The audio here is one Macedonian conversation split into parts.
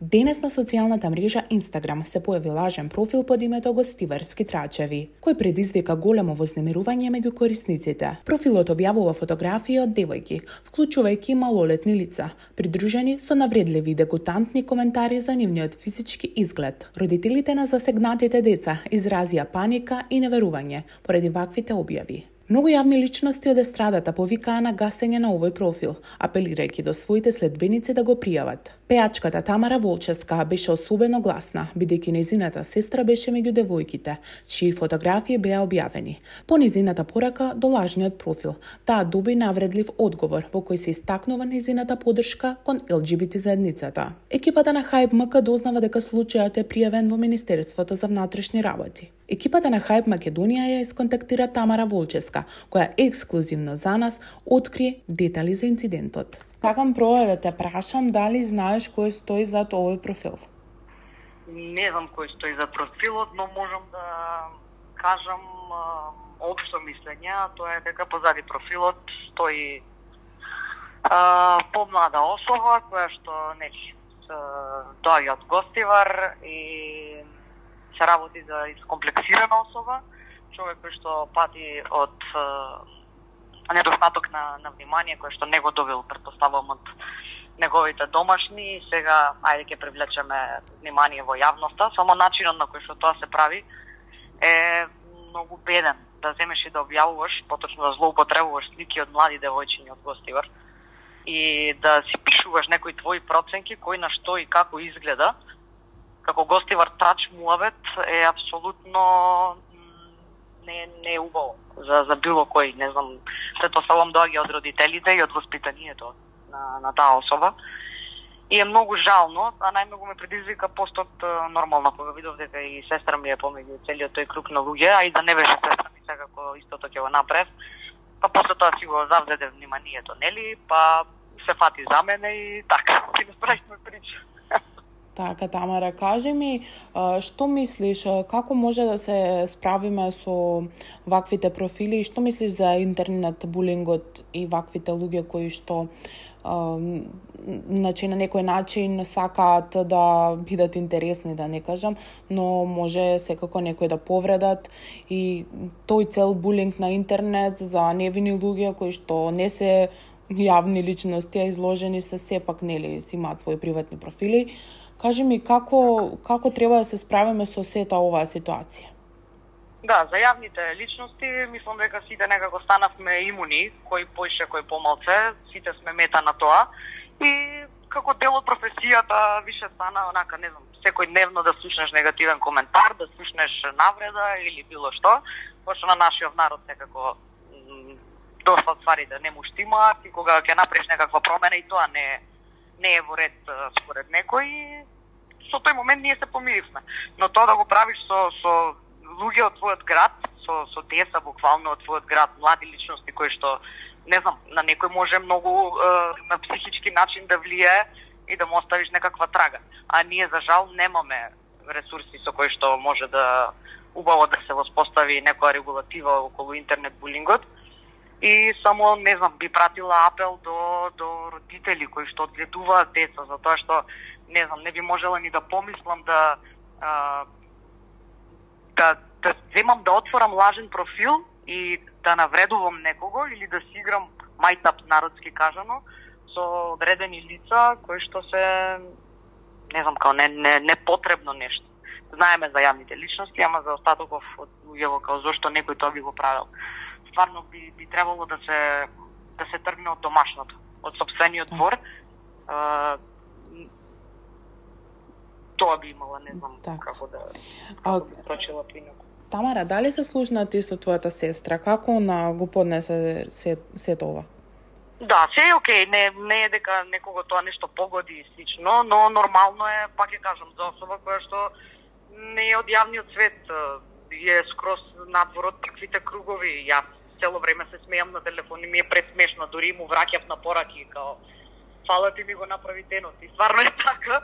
Денес на социјалната мрежа Инстаграм се појави лажен профил под името Гостиварски трачеви, кој предизвика големо вознемирување меѓу корисниците. Профилот објавува фотографии од девојки, вклучувајќи малолетни лица, придружени со навредливи и дегутантни коментари за нивниот физички изглед. Родителите на засегнатите деца изразија паника и неверување поради ваквите објави. Многу јавни личности од естрадата повикаа на гасење на овој профил, апелирајќи до своите следбеници да го пријават. Пејачката Тамара Волческа беше особено гласна, бидејќи нејзината сестра беше меѓу девојките, чии фотографии беа објавени. По нејзината порака до лажниот профил, таа доби навредлив одговор во кој се истакнува нејзината поддршка кон ЛГБТ заедницата. Екипата на Hype МК дознава дека случајот е пријавен во Министерството за внатрешни работи. Екипата на Hype Македонија ја исконтактира Тамара Волческа, која ексклузивно за нас откри детали за инцидентот. Сакам прво да те прашам дали знаеш кој стои зад овој профил? Не знам кој стои за профилот, но можам да кажам општо мислење, а тоа е дека позади профилот стои помлада особа која што доаѓа од Гостивар и се работи за искомплексирана особа, човек кој што пати од недостаток на внимание кој што не го добил, претпоставувам, од неговите домашни и сега ајде ќе привлечеме внимание во јавноста, само начинот на кој што тоа се прави е многу беден, да земеш и да објавуваш, поточно да злоупотребуваш слики од млади девојчињи од Гостивар и да си пишуваш некои твои проценки кој на што и како изгледа како Гостивар трач муавет е апсолутно не е убаво за било кој, не знам, претпоставувам доаѓа од родителите и од воспитанието на таа особа. И е многу жално, а најмногу ме предизвика постот нормално кога видов дека и сестра ми е помеѓу целиот тој круг на луѓе, а и да не беше сестра ми секако истото ќе го направев. Па после тоа си го завзеде вниманието, нели? Па се фати за мене и така, ќе направиме прича. Така, Тамара, кажи ми, што мислиш, како може да се справиме со ваквите профили и што мислиш за интернет булингот и ваквите луѓе кои што на некој начин сакаат да бидат интересни, да не кажам, но може секако некој да повредат и тој цел булинг на интернет за невини луѓе кои што не се јавни личности, а изложени се сепак, нели, си имаат своји приватни профили. Кажи ми, како треба да се справиме со сета оваа ситуација? Да, за јавните личности, мислам дека сите некако станавме имуни, кој поише, кој помалце, сите сме мета на тоа. И како дел од професијата више стана, онака, не знам, секој дневно да слушнеш негативен коментар, да слушнеш навреда или било што, пошто на нашиот народ некако доста од стварите не му штимаат и кога ќе направиш некаква промена и тоа не е во ред според некој, со тој момент ние се помиривме. Но тоа да го правиш со луѓе од твојот град, со деца буквално од твојот град, млади личности кои што, не знам, на некој може многу на психички начин да влијае и да му оставиш некаква трага. А ние за жал немаме ресурси со кои што може да убаво да се воспостави некоја регулатива околу интернет булингот. И само, не знам, би пратила апел до родители кои што одгледуваат деца, затоа што, не знам, не би можела ни да помислам да земам да отворам лажен профил и да навредувам некого или да си играм мајтап, народски кажано, со одредени лица кои што се, не знам, као непотребно нешто. Знаеме за јавните личности, ама за остатоков од луѓето као зошто некој тоа би го правил. Стварно би требало да се тргне од домашното, од сопствениот двор. Тоа би имала, не знам како да би прочела принаку. Тамара, дали се слушна ти со твојата сестра? Како она го поднесе се тоа? Да, се е окей, не е дека некого тоа нешто погоди и слично, но нормално е, пак ќе кажам, за особа која што не е од јавниот свет, е скроз надвор од таквите кругови. Јас цело време се смејам на телефон и ми е пресмешно, дури му враќав на пораки, као фала ти ми го направи денот. И стварно е така,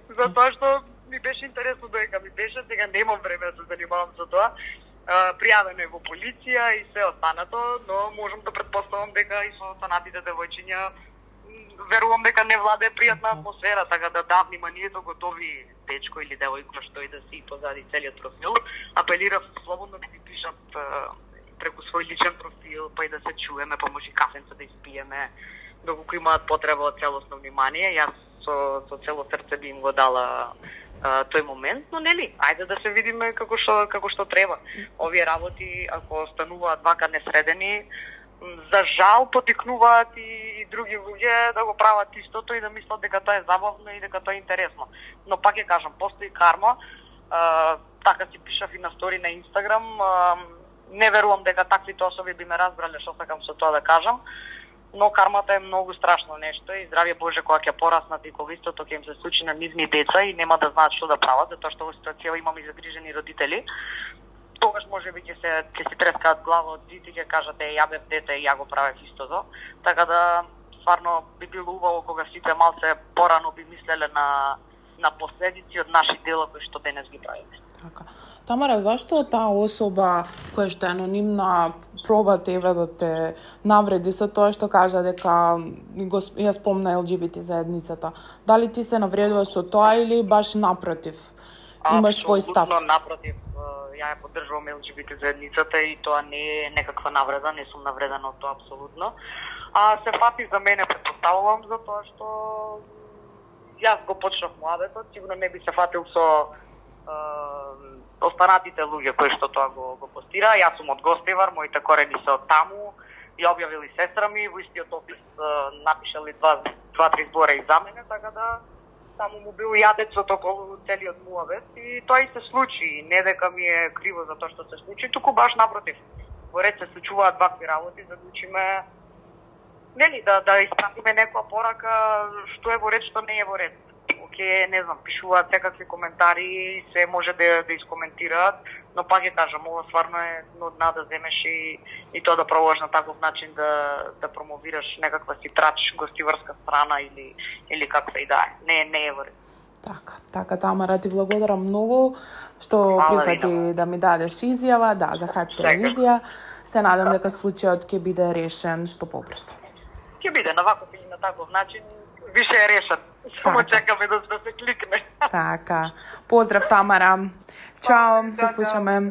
затоа што ми беше интересно дека ми беше, сега немам време да се занимавам со тоа. Пријавено е во полиција и се останато, но можам да претпоставам дека и со останатите девојчиња верувам дека не владее пријатна атмосфера, така да вниманието готови дечко или девојка што и да си позади целиот профил. Апелирав слободно да ми пишат преку свој личен профил, па и да се чуеме, па може кафенце да испиеме, доколку имаат потреба од целосно внимание. Јас со цело срце би им го дала тој момент, но нели, ајде да се видиме како што треба. Овие работи, ако остануваат вака несредени, за жал потикнуваат и други луѓе да го прават истото и да мислат дека тоа е забавно и дека тоа е интересно. Но пак ќе кажам, постои карма. Така си пишав и на стори на Инстаграм. Не верувам дека таквите особи би ме разбрале што сакам со тоа да кажам. Но кармата е многу страшно нешто и здравје Боже кога ќе пораснат и кога истото ќе им се случи на нивни деца и нема да знаат што да прават, затоа што во ситуација имам и загрижени родители. Тогаш може би ќе си трескаат глава од зид и ќе кажат ја бев дете и ја го правев истото. Така да стварно би било убаво кога сите малце порано би мислеле на последици од наши дела кои што денес ги правиме. Така. Тамара, зашто таа особа која што е анонимна проба тебе да те навреди со тоа што кажа дека ја спомна ЛГБТ заедницата? Дали ти се навредува со тоа или баш напротив? Имаш свој став? Апсолутно напротив. Ја ја поддржувам ЛГБТ заедницата и тоа не е некаква навреда, не сум навредена од тоа апсолутно. А се фати за мене, претпоставувам, за тоа што јас го почнав муабетот, сигурно не би се фатил со останатите луѓе кои што тоа го постира. Јас сум од Гостивар, моите корени се од таму, ја објавили сестра ми, во истиот опис напишали два-три збора и за мене, така да таму му бил јадецот околу целиот муабет и тоа и се случи. Не дека ми е криво за тоа што се случи, туку баш напротив. Во ред се случуваат вакви работи, за да учиме нели да испратиме некоја порака што е во ред, што не е во ред. Оке, не знам, пишуваат секакви коментари, се може да искоментираат, но пак ќе кажам, ова стварно е од да земеш и тоа да пробуваш на таков начин да промовираш некаква си трач гостиварска страна или каква и да е. Не е во ред. Така, Тамара, ти благодарам многу што прифати да ми дадеш изјава, за Хајп телевизија. Се надам дека случајот ќе биде решен што побрзо. Ќе биде на ваков или на таков начин, више е решен. Само чекаме да се кликне. Така. Поздрав, Тамара. Чао, се слушаме.